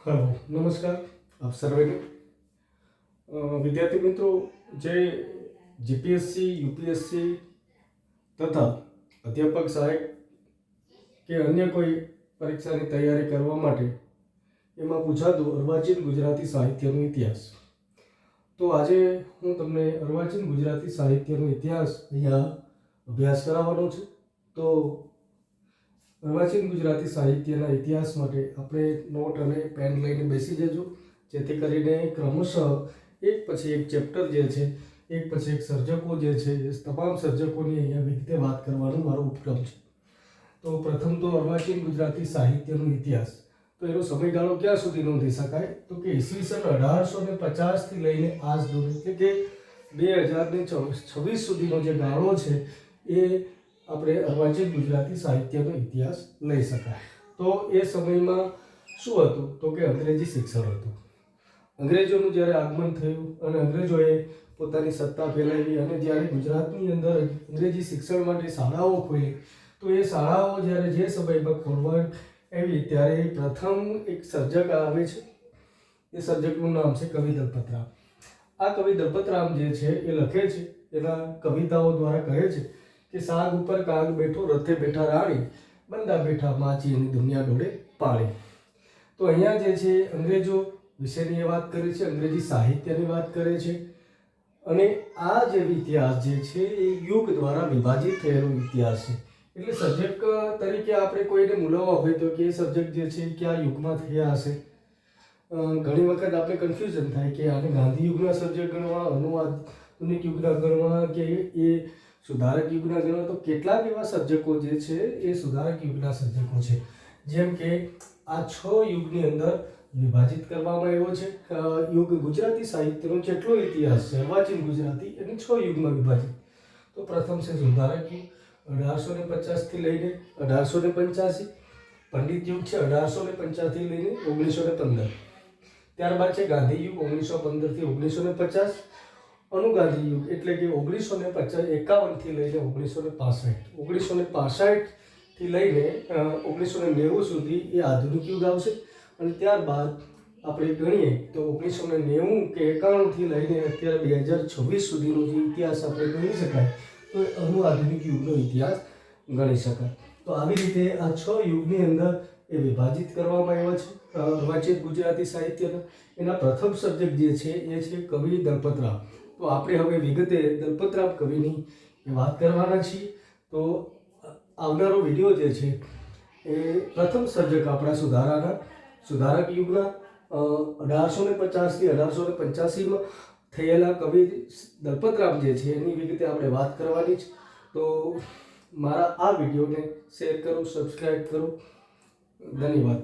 Hello, નમસ્કાર આપ સર્વેને વિદ્યાર્થી મિત્રો, જે જીપીએસસી યુપીએસસી તથા અધ્યાપક સહાયક કે અન્ય કોઈ પરીક્ષાની તૈયારી કરવા માટે એમાં પૂછાતું અર્વાચીન ગુજરાતી સાહિત્યનો ઇતિહાસ. તો આજે હું તમને અર્વાચીન ગુજરાતી સાહિત્યનો ઇતિહાસ અહીંયા અભ્યાસ કરાવવાનો છું. તો અર્વાચીન ગુજરાતી સાહિત્યના ઇતિહાસ માટે આપણે નોટ અને પેન લઈને બેસી જજો, જેથી કરીને ક્રમશઃ એક પછી એક ચેપ્ટર જે છે, એક પછી એક સર્જકો જે છે, એ તમામ સર્જકોની અહીંયા વિગતે વાત કરવાનો મારો ઉપક્રમ છે. તો પ્રથમ તો અર્વાચીન ગુજરાતી સાહિત્યનો ઇતિહાસ. તો એનો સમયગાળો ક્યાં સુધી નોંધી શકાય? તો કે ઈસવીસન 1850થી લઈને આજ સુધી, એટલે કે 2026 સુધીનો જે ગાળો છે એ આપણે અર્વાચીન ગુજરાતી સાહિત્યનો ઇતિહાસ લઈ શકાય. તો એ સમયમાં શું હતું? તો કે અંગ્રેજી શિક્ષણ હતું. અંગ્રેજોનું જ્યારે આગમન થયું અને અંગ્રેજોએ પોતાની સત્તા ફેલાવી અને જ્યારે ગુજરાતની અંદર અંગ્રેજી શિક્ષણ માટે શાળાઓ ખોલી, તો એ શાળાઓ જ્યારે જે સમયમાં ખોલવા આવી ત્યારે પ્રથમ એક સર્જક આવે છે. એ સર્જકનું નામ છે કવિ દલપતરામ. આ કવિ દલપતરામ જે છે એ લખે છે, એના કવિતાઓ દ્વારા કહે છે કે સાગ ઉપર કાગ બેઠો, રથે બેઠા રાણી, બંદા બેઠા માચી એની દુનિયા ડોળે પાણી. તો અહીંયા જે છે અંગ્રેજો વિશેની વાત કરે છે, અંગ્રેજી સાહિત્યની વાત કરે છે. અને આ જે ઇતિહાસ જે છે એ યુગ દ્વારા વિભાજિત થયેલો ઇતિહાસ છે. એટલે સર્જક તરીકે આપણે કોઈને મૂલવવા હોય તો કે સર્જક જે છે કયા યુગમાં થયા હશે. ઘણી વખત આપણે કન્ફ્યુઝન થાય કે આને ગાંધી યુગના સર્જક ગણવા, આધુનિક યુગના ગણવા, કે એ સુધારક યુગના ગણવા. તો કેટલાક એવા સર્જકો જે છે એ સુધારક યુગના સર્જકો છે. જેમ કે આ 6 યુગની અંદર વિભાજિત કરવામાં આવ્યો છે. યુગ ગુજરાતી સાહિત્યનો જેટલો ઇતિહાસ છે અર્વાચીન ગુજરાતી, એની 6 યુગમાં વિભાજિત. તો પ્રથમ છે સુધારક યુગ 1850થી લઈને 1885. પંડિત યુગ છે 1850 થી લઈને 1915. ત્યારબાદ છે ગાંધી યુગ 1915 થી 1950. અનુગાંધી યુગ એટલે કે 1951 થી લઈને 1965. 1965 થી લઈને 1990 સુધી એ આધુનિક યુગ આવશે. અને ત્યારબાદ આપણે ગણીએ તો 1990 કે 91 થી લઈને અત્યારે 2026 સુધીનો જે ઇતિહાસ આપણે ગણી શકાય, તો એ આધુનિક યુગનો ઇતિહાસ ગણી શકાય. તો આવી રીતે આ 6 યુગની અંદર એ વિભાજિત કરવામાં આવ્યા છે અર્વાચીન ગુજરાતી સાહિત્યના. એના પ્રથમ સર્જક જે છે એ છે કવિ દલપતરામ. તો આપણે હવે વિગતે દલપતરામ કવિની વાત કરવાના છીએ. તો આવનારો વિડીયો જે છે એ પ્રથમ સર્જક આપણા સુધારક યુગના 1850 થી 1885માં થયેલા કવિ દલપતરામ જે છે એની વિગતે આપણે વાત કરવાની છે. તો મારા આ વિડીયોને શેર કરો, સબસ્ક્રાઈબ કરો. ધન્યવાદ.